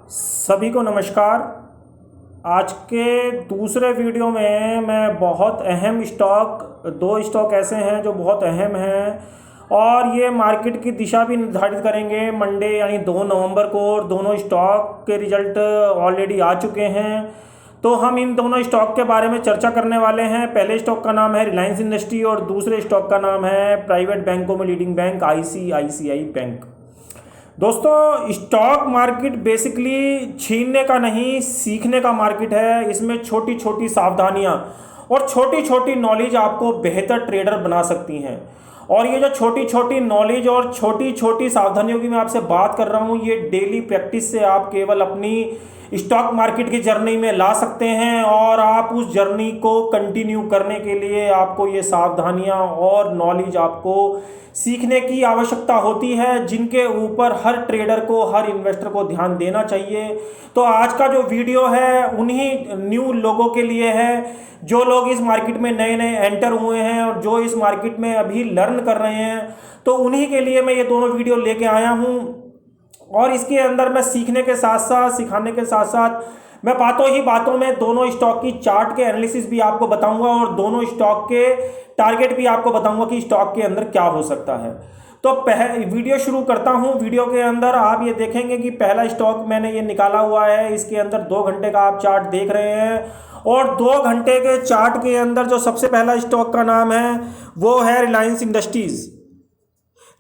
सभी को नमस्कार। आज के दूसरे वीडियो में मैं बहुत अहम दो स्टॉक ऐसे हैं जो बहुत अहम हैं और ये मार्केट की दिशा भी निर्धारित करेंगे मंडे यानी 2 नवंबर को। और दोनों स्टॉक के रिजल्ट ऑलरेडी आ चुके हैं, तो हम इन दोनों स्टॉक के बारे में चर्चा करने वाले हैं। पहले स्टॉक का नाम है रिलायंस इंडस्ट्री और दूसरे स्टॉक का नाम है प्राइवेट बैंकों में लीडिंग बैंक आईसीआईसीआई बैंक। दोस्तों, स्टॉक मार्केट बेसिकली छीनने का नहीं, सीखने का मार्केट है। इसमें छोटी छोटी सावधानियां और छोटी छोटी नॉलेज आपको बेहतर ट्रेडर बना सकती हैं। और ये जो छोटी छोटी नॉलेज और छोटी छोटी सावधानियों की मैं आपसे बात कर रहा हूँ, ये डेली प्रैक्टिस से आप केवल अपनी स्टॉक मार्केट की जर्नी में ला सकते हैं। और आप उस जर्नी को कंटिन्यू करने के लिए आपको ये सावधानियां और नॉलेज आपको सीखने की आवश्यकता होती है, जिनके ऊपर हर ट्रेडर को, हर इन्वेस्टर को ध्यान देना चाहिए। तो आज का जो वीडियो है उन्हीं न्यू लोगों के लिए है, जो लोग इस मार्केट में नए नए एंटर हुए हैं और जो इस मार्केट में अभी लर्न कर रहे हैं। तो उन्हीं के लिए मैं ये दोनों वीडियो लेके आया हूँ। और इसके अंदर मैं सीखने के साथ साथ, सिखाने के साथ साथ मैं बातों ही बातों में दोनों स्टॉक की चार्ट के एनालिसिस भी आपको बताऊंगा और दोनों स्टॉक के टारगेट भी आपको बताऊंगा कि स्टॉक के अंदर क्या हो सकता है। तो वीडियो शुरू करता हूं। वीडियो के अंदर आप ये देखेंगे कि पहला स्टॉक मैंने ये निकाला हुआ है। इसके अंदर 2 घंटे का आप चार्ट देख रहे हैं और 2 घंटे के चार्ट के अंदर जो सबसे पहला स्टॉक का नाम है वो है रिलायंस इंडस्ट्रीज।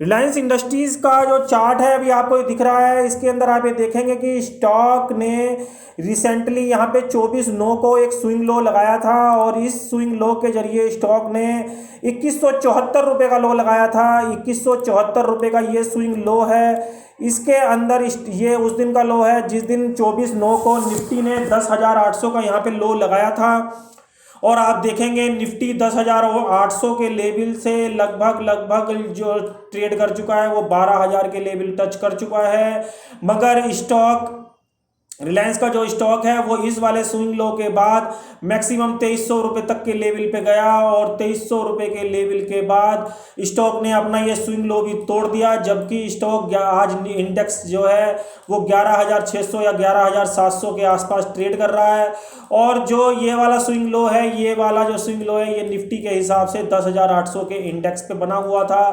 रिलायंस इंडस्ट्रीज का जो चार्ट है अभी आपको दिख रहा है, इसके अंदर आप ये देखेंगे कि स्टॉक ने रिसेंटली यहाँ पे 24/9 को एक स्विंग लो लगाया था और इस स्विंग लो के जरिए स्टॉक ने 2174 रुपये का लो लगाया था। 2174 रुपये का ये स्विंग लो है। इसके अंदर ये उस दिन का लो है जिस दिन 24/9 को निफ्टी ने 10,800 का यहाँ पे लो लगाया था। और आप देखेंगे निफ्टी 10,800 के लेवल से लगभग जो ट्रेड कर चुका है वो 12,000 के लेवल टच कर चुका है। मगर स्टॉक रिलायंस का जो स्टॉक है वो इस वाले स्विंग लो के बाद मैक्सिमम 2300 रुपये तक के लेवल पे गया और 2300 रुपये के लेवल के बाद स्टॉक ने अपना ये स्विंग लो भी तोड़ दिया। जबकि स्टॉक आज इंडेक्स जो है वो 11,600 या 11,700 के आसपास ट्रेड कर रहा है। और जो ये वाला स्विंग लो है, ये वाला जो स्विंग लो है, ये निफ्टी के हिसाब से 10,800 के इंडेक्स पे बना हुआ था।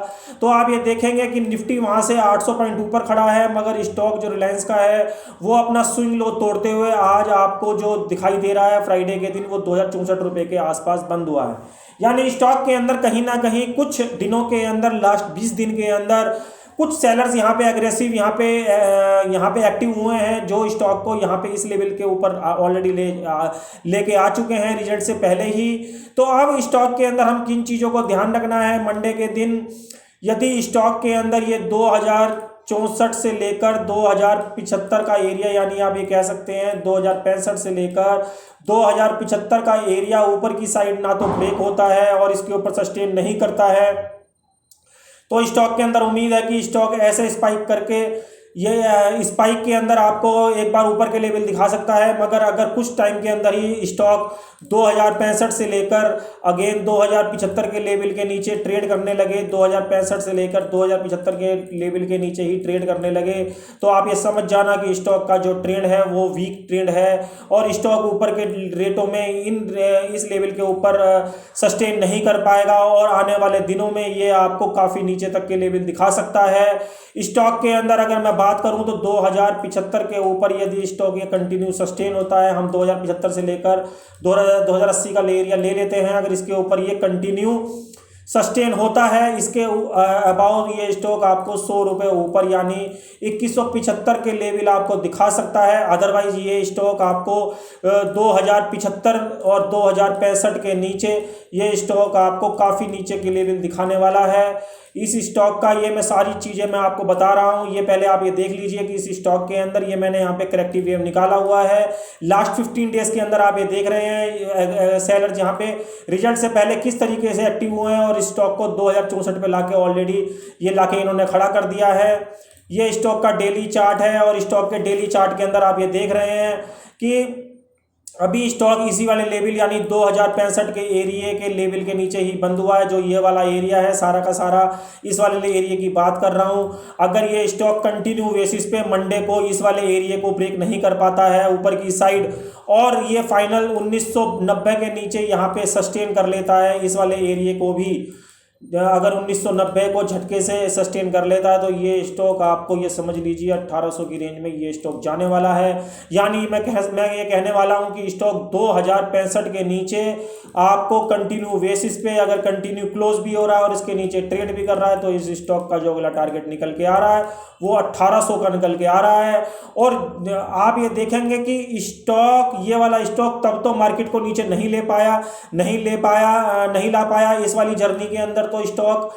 तो आप ये देखेंगे कि निफ्टी वहाँ से 800 पॉइंट ऊपर खड़ा है, मगर स्टॉक जो रिलायंस का है वो अपना स्विंग लो तोड़ते हुए आज आपको जो दिखाई दे रहा है फ्राइडे के दिन वो 2064 रुपये के आसपास बंद हुआ है। यानी स्टॉक के अंदर कहीं ना कहीं कुछ दिनों के अंदर, लास्ट 20 दिन के अंदर कुछ सेलर्स यहाँ पे एग्रेसिव यहाँ पे एक्टिव हुए हैं, जो स्टॉक को यहाँ पे इस लेवल के ऊपर ऑलरेडी लेके आ चुके हैं रिजल्ट से पहले ही। तो अब स्टॉक के अंदर हम किन चीज़ों को ध्यान रखना है मंडे के दिन। यदि स्टॉक के अंदर ये 2064 से लेकर 2075 का एरिया, यानी आप ये कह सकते हैं 2065 से लेकर 2075 का एरिया ऊपर की साइड ना तो ब्रेक होता है और इसके ऊपर सस्टेन नहीं करता है, तो स्टॉक के अंदर उम्मीद है कि स्टॉक ऐसे स्पाइक करके ये स्पाइक के अंदर आपको एक बार ऊपर के लेवल दिखा सकता है। मगर अगर कुछ टाइम के अंदर ही स्टॉक 2065 से लेकर अगेन 2075 के लेवल के नीचे ट्रेड करने लगे, 2065 से लेकर 2075 के लेवल के नीचे ही ट्रेड करने लगे, तो आप ये समझ जाना कि स्टॉक का जो ट्रेंड है वो वीक ट्रेंड है और स्टॉक ऊपर के रेटों में इस लेवल के ऊपर सस्टेन नहीं कर पाएगा और आने वाले दिनों में ये आपको काफ़ी नीचे तक के लेवल दिखा सकता है। स्टॉक के अंदर अगर मैं बात करूं तो 2075 के ऊपर यदि स्टॉक ये कंटिन्यू सस्टेन होता है, हम 2075 से लेकर 2080 का एरिया ले लेते हैं, अगर इसके ऊपर ये कंटिन्यू सस्टेन होता है, इसके अबाउट ये स्टॉक आपको 100 रुपये ऊपर यानी 2175 के लेवल आपको दिखा सकता है। अदरवाइज ये स्टॉक आपको 2075 और 2065 के नीचे ये स्टॉक आपको काफ़ी नीचे के लेवल दिखाने वाला है। इस स्टॉक का ये मैं सारी चीज़ें मैं आपको बता रहा हूँ, ये पहले आप ये देख लीजिए कि इस स्टॉक के अंदर ये मैंने यहाँ पे करेक्टिव वेव निकाला हुआ है। लास्ट 15 डेज के अंदर आप ये देख रहे हैं सेलर यहाँ पे रिजल्ट से पहले किस तरीके से एक्टिव हुए हैं और स्टॉक को 2064 पे लाके ऑलरेडी ये लाके इन्होंने खड़ा कर दिया है। ये स्टॉक का डेली चार्ट है और स्टॉक के डेली चार्ट के अंदर आप ये देख रहे हैं कि अभी स्टॉक इसी वाले लेवल यानी 2065 के एरिया के लेवल के नीचे ही बंद हुआ है। जो ये वाला एरिया है सारा का सारा, इस वाले एरिया की बात कर रहा हूँ। अगर ये स्टॉक कंटिन्यू बेसिस पे मंडे को इस वाले एरिया को ब्रेक नहीं कर पाता है ऊपर की साइड, और ये फाइनल 1990 के नीचे यहाँ पे सस्टेन कर लेता है इस वाले एरिया को भी, अगर 1990 को झटके से सस्टेन कर लेता है, तो ये स्टॉक आपको ये समझ लीजिए 1800 की रेंज में ये स्टॉक जाने वाला है। यानी मैं ये कहने वाला हूँ कि स्टॉक 2065 के नीचे आपको कंटिन्यू बेसिस पे अगर कंटिन्यू क्लोज भी हो रहा है और इसके नीचे ट्रेड भी कर रहा है, तो इस स्टॉक का जो अगला टारगेट निकल के आ रहा है वो 1800 का निकल के आ रहा है। और आप ये देखेंगे कि स्टॉक, ये वाला स्टॉक तब तो मार्केट को नीचे नहीं ला पाया इस वाली जर्नी के अंदर, तो स्टॉक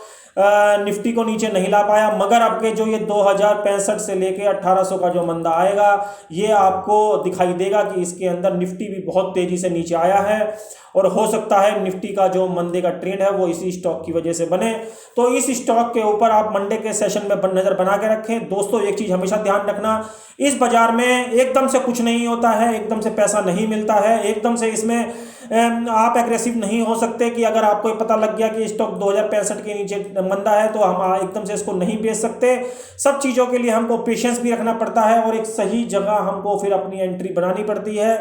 निफ्टी को नीचे नहीं ला पाया। मगर आपके जो ये 2065 से लेके 1800 का जो मंदा आएगा, ये आपको दिखाई देगा कि इसके अंदर निफ्टी भी बहुत तेजी से नीचे आया है, और हो सकता है निफ्टी का जो मंदे का ट्रेंड है वो इसी स्टॉक की वजह से बने। तो इस स्टॉक के ऊपर आप मंडे के सेशन में नजर बना के रखें। दोस्तों एक चीज हमेशा ध्यान रखना, इस बाजार में एकदम से कुछ नहीं होता है, एकदम से पैसा नहीं मिलता है, एकदम से इसमें आप एग्रेसिव नहीं हो सकते कि अगर आपको पता लग गया कि स्टॉक 2065 के नीचे मंदा है तो हम एकदम से इसको नहीं बेच सकते। सब चीज़ों के लिए हमको पेशेंस भी रखना पड़ता है और एक सही जगह हमको फिर अपनी एंट्री बनानी पड़ती है,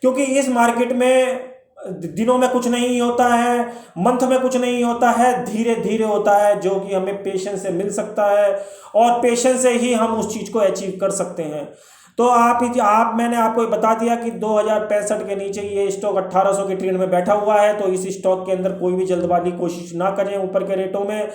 क्योंकि इस मार्केट में दिनों में कुछ नहीं होता है, मंथ में कुछ नहीं होता है, धीरे धीरे होता है, जो कि हमें पेशेंस से मिल सकता है और पेशेंस से ही हम उस चीज़ को अचीव कर सकते हैं। तो मैंने आपको बता दिया कि 2065 के नीचे ये स्टॉक 1800 के ट्रेंड में बैठा हुआ है, तो इस स्टॉक के अंदर कोई भी जल्दबाजी कोशिश ना करें ऊपर के रेटों में।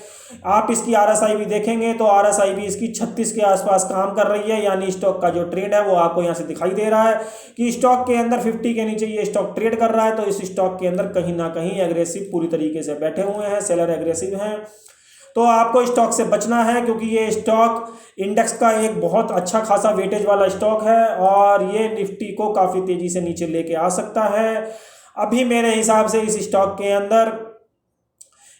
आप इसकी आरएसआई भी देखेंगे तो आरएसआई भी इसकी 36 के आसपास काम कर रही है, यानी स्टॉक का जो ट्रेंड है वो आपको यहाँ से दिखाई दे रहा है कि स्टॉक के अंदर 50 के नीचे ये स्टॉक ट्रेड कर रहा है। तो इस स्टॉक के अंदर कहीं ना कहीं एग्रेसिव पूरी तरीके से बैठे हुए हैं, सेलर एग्रेसिव हैं। तो आपको स्टॉक से बचना है, क्योंकि ये स्टॉक इंडेक्स का एक बहुत अच्छा खासा वेटेज वाला स्टॉक है और ये निफ्टी को काफ़ी तेज़ी से नीचे लेके आ सकता है। अभी मेरे हिसाब से इस स्टॉक के अंदर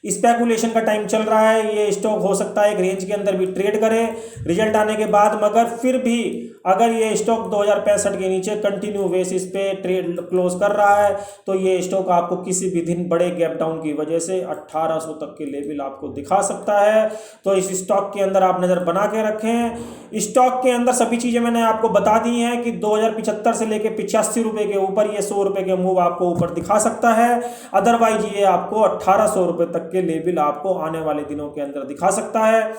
स्पेकुलेशन का टाइम चल रहा है। ये स्टॉक हो सकता है एक रेंज के अंदर भी ट्रेड करे रिजल्ट आने के बाद, मगर फिर भी अगर ये स्टॉक 2065 के नीचे कंटिन्यू बेसिस पे ट्रेड क्लोज कर रहा है, तो ये स्टॉक आपको किसी भी दिन बड़े गैप डाउन की वजह से 1800 तक के लेवल आपको दिखा सकता है। तो इस स्टॉक के अंदर आप नज़र बना के रखें। स्टॉक के अंदर सभी चीज़ें मैंने आपको बता दी हैं कि 2075 से लेके 85 रुपये के ऊपर ये 100 रुपये के मूव आपको ऊपर दिखा सकता है। अदरवाइज ये आपको 1800 रुपये तक के लेवल आपको आने वाले दिनों के अंदर दिखा सकता है।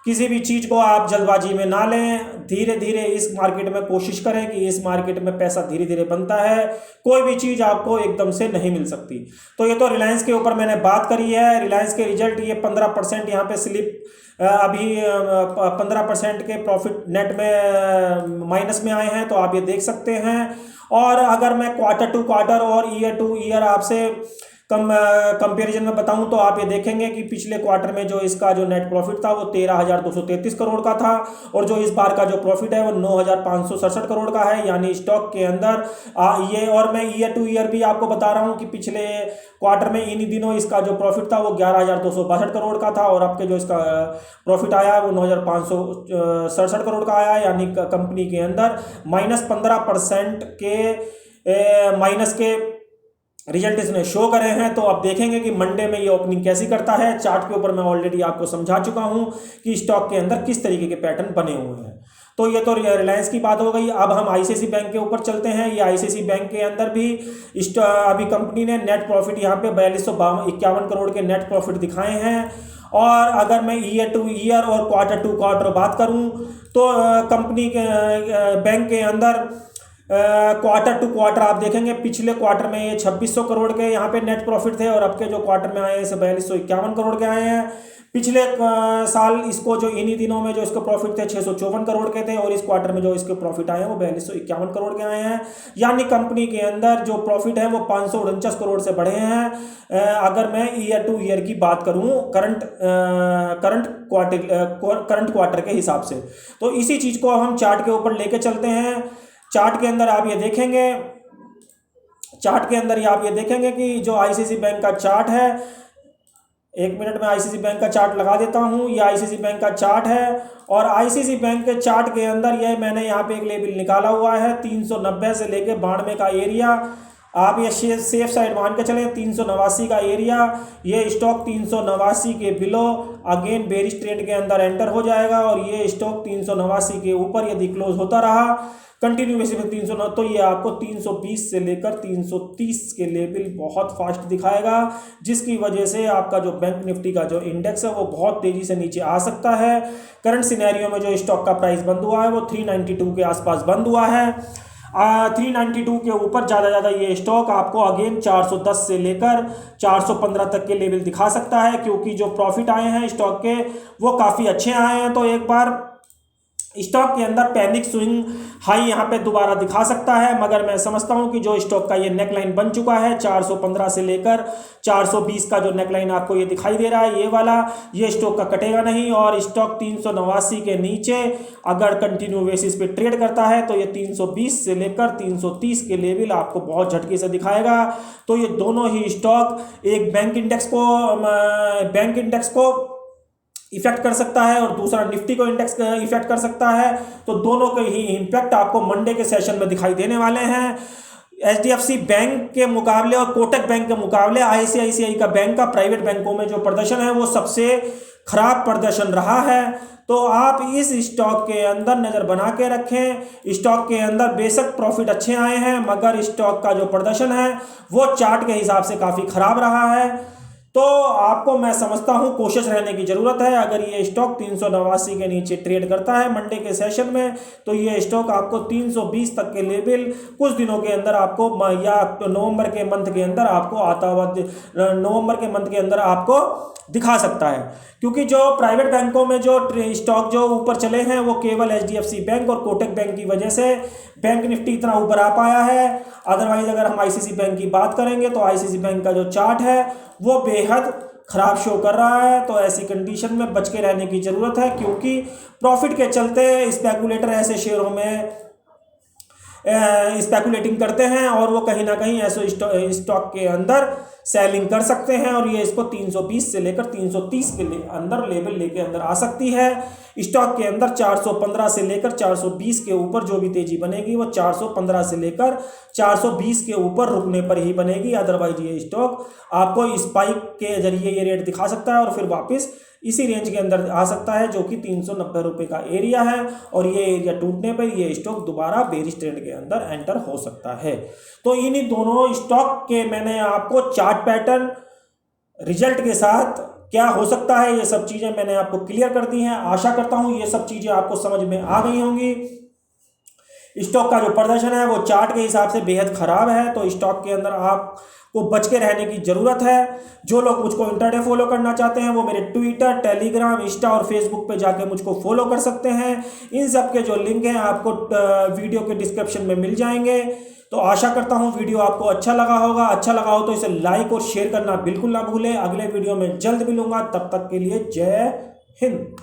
किसी भी चीज़ को आप जल्दबाजी में ना लें, धीरे धीरे इस मार्केट में कोशिश करें कि इस मार्केट में पैसा धीरे धीरे बनता है, कोई भी चीज़ आपको एकदम से नहीं मिल सकती। तो ये तो रिलायंस के ऊपर मैंने बात करी है। रिलायंस के रिजल्ट ये 15% यहाँ पे स्लिप अभी 15% के प्रॉफिट नेट में माइनस में आए हैं, तो आप ये देख सकते हैं। और अगर मैं क्वार्टर टू क्वार्टर और ईयर टू ईयर आपसे कंपैरिजन में बताऊं तो आप ये देखेंगे कि पिछले क्वार्टर में जो इसका जो नेट प्रॉफिट था वो 13,233 करोड़ का था, और जो इस बार का जो प्रॉफिट है वो 9,567 करोड़ का है। यानी स्टॉक के अंदर ये, और मैं ईयर टू ईयर भी आपको बता रहा हूं कि पिछले क्वार्टर में इन्हीं दिनों इसका जो प्रॉफिट था वो 11,262 करोड़ का था, और अब के जो इसका प्रॉफिट आया है वो 9,567 करोड़ का आया है। यानी कंपनी के अंदर -15% के माइनस के रिजल्ट इसने शो करे हैं। तो आप देखेंगे कि मंडे में ये ओपनिंग कैसी करता है। चार्ट के ऊपर मैं ऑलरेडी आपको समझा चुका हूं कि स्टॉक के अंदर किस तरीके के पैटर्न बने हुए हैं। तो ये तो रिलायंस की बात हो गई। अब हम आईसीआईसीआई बैंक के ऊपर चलते हैं। ये आईसीआईसीआई बैंक के अंदर भी अभी कंपनी ने नेट प्रॉफिट यहाँ पे 4251 करोड़ के नेट प्रॉफिट दिखाए हैं। और अगर मैं ईयर टू ईयर और क्वार्टर टू क्वार्टर बात करूँ तो कंपनी के बैंक के अंदर क्वार्टर टू क्वार्टर आप देखेंगे पिछले क्वार्टर में ये 2600 करोड़ के यहाँ पे नेट प्रॉफिट थे, और अब के जो क्वार्टर में आए हैं इसे 4251 करोड़ के आए हैं। पिछले साल इसको जो इन्हीं दिनों में जो इसके प्रॉफिट थे 654 करोड़ के थे, और इस क्वार्टर में जो इसके प्रॉफिट आए हैं वो 4251 करोड़ के आए हैं। यानी कंपनी के अंदर जो प्रॉफिट है वो 549 करोड़ से बढ़े हैं। अगर मैं ईयर टू ईयर की बात करूं करंट क्वार्टर के हिसाब से, तो इसी चीज़ को हम चार्ट के ऊपर लेके चलते हैं। चार्ट के अंदर आप ये देखेंगे कि जो आईसीआईसीआई बैंक का चार्ट है, एक मिनट में आईसीसी बैंक का चार्ट लगा देता हूँ। ये आईसीसी बैंक का चार्ट है और आईसीसी बैंक के चार्ट के अंदर ये मैंने यहाँ पे एक लेवल निकाला हुआ है 390 से लेके 92 का एरिया। आप ये सेफ साइड मान के चलें 389 का एरिया। ये स्टॉक 389 के बिलो अगेन बेरिश ट्रेंड के अंदर एंटर हो जाएगा और ये स्टॉक 389 के ऊपर यदि क्लोज होता रहा कंटिन्यू बेसिस पे 309 तो ये आपको 320 से लेकर 330 के लेवल बहुत फास्ट दिखाएगा, जिसकी वजह से आपका जो बैंक निफ्टी का जो इंडेक्स है वो बहुत तेजी से नीचे आ सकता है। करंट सिनेरियो में जो स्टॉक का प्राइस बंद हुआ है वो 392 के आसपास बंद हुआ है। 392 के ऊपर ज़्यादा ये स्टॉक आपको अगेन 410 से लेकर 415 तक के लेवल दिखा सकता है, क्योंकि जो प्रॉफिट आए हैं स्टॉक के वो काफ़ी अच्छे आए हैं। तो एक बार स्टॉक के अंदर पैनिक स्विंग हाई यहाँ पे दोबारा दिखा सकता है, मगर मैं समझता हूँ कि जो स्टॉक का ये नेकलाइन बन चुका है 415 से लेकर 420 का जो नेकलाइन आपको ये दिखाई दे रहा है ये वाला, ये स्टॉक का कटेगा नहीं और स्टॉक 389 के नीचे अगर कंटिन्यू बेसिस पे ट्रेड करता है तो ये 320 से लेकर 330 के लेवल आपको बहुत झटके से दिखाएगा। तो ये दोनों ही स्टॉक एक बैंक इंडेक्स को इफेक्ट कर सकता है और दूसरा निफ्टी को इंडेक्स इफेक्ट कर सकता है। तो दोनों के ही इम्पैक्ट आपको मंडे के सेशन में दिखाई देने वाले हैं। एचडीएफसी बैंक के मुकाबले और कोटक बैंक के मुकाबले आईसीआईसीआई का बैंक का प्राइवेट बैंकों में जो प्रदर्शन है वो सबसे खराब प्रदर्शन रहा है। तो आप इस स्टॉक के अंदर नज़र बना के रखें। स्टॉक के अंदर बेशक प्रॉफिट अच्छे आए हैं, मगर स्टॉक का जो प्रदर्शन है वो चार्ट के हिसाब से काफ़ी खराब रहा है। तो आपको मैं समझता हूं कोशिश रहने की ज़रूरत है। अगर ये स्टॉक 389 के नीचे ट्रेड करता है मंडे के सेशन में तो ये स्टॉक आपको 320 तक के लेवल कुछ दिनों के अंदर आपको या नवंबर के मंथ के अंदर आपको नवंबर के मंथ के अंदर आपको दिखा सकता है, क्योंकि जो प्राइवेट बैंकों में जो स्टॉक जो ऊपर चले हैं वो केवल एचडीएफसी बैंक और कोटक बैंक की वजह से बैंक निफ्टी इतना ऊपर आ पाया है। अदरवाइज अगर हम आईसीसी बैंक की बात करेंगे तो आईसीसी बैंक का जो चार्ट है वो बेहद खराब शो कर रहा है। तो ऐसी कंडीशन में बच के रहने की ज़रूरत है, क्योंकि प्रॉफिट के चलते स्पेकुलेटर ऐसे शेयरों में स्पेकुलेटिंग करते हैं और वो कहीं ना कहीं ऐसे स्टॉक के अंदर सेलिंग कर सकते हैं और ये इसको 320 से लेकर 330 के अंदर लेवल लेके अंदर आ सकती है। स्टॉक के अंदर 415 से लेकर 420 के ऊपर जो भी तेजी बनेगी वो 415 से लेकर 420 के ऊपर रुकने पर ही बनेगी। अदरवाइज ये स्टॉक आपको स्पाइक के जरिए ये रेट दिखा सकता है और फिर वापस इसी रेंज के अंदर आ सकता है, जो कि 390 रुपये का एरिया है और ये एरिया टूटने पर ये स्टॉक दोबारा बेरिश ट्रेंड के अंदर एंटर हो सकता है। तो इन्हीं दोनों स्टॉक के मैंने आपको चार्ट पैटर्न रिजल्ट के साथ क्या हो सकता है ये सब चीज़ें मैंने आपको क्लियर कर दी हैं। आशा करता हूँ ये सब चीज़ें आपको समझ में आ गई होंगी। स्टॉक का जो प्रदर्शन है वो चार्ट के हिसाब से बेहद ख़राब है, तो स्टॉक के अंदर आपको बच के रहने की ज़रूरत है। जो लोग मुझको इंटरडे फॉलो करना चाहते हैं वो मेरे ट्विटर, टेलीग्राम, इंस्टा और फेसबुक पे जाके मुझको फॉलो कर सकते हैं। इन सब के जो लिंक हैं आपको वीडियो के डिस्क्रिप्शन में मिल जाएंगे। तो आशा करता हूँ वीडियो आपको अच्छा लगा होगा। अच्छा लगा हो तो इसे लाइक और शेयर करना बिल्कुल ना भूलें। अगले वीडियो में जल्द मिलूंगा, तब तक के लिए जय हिंद।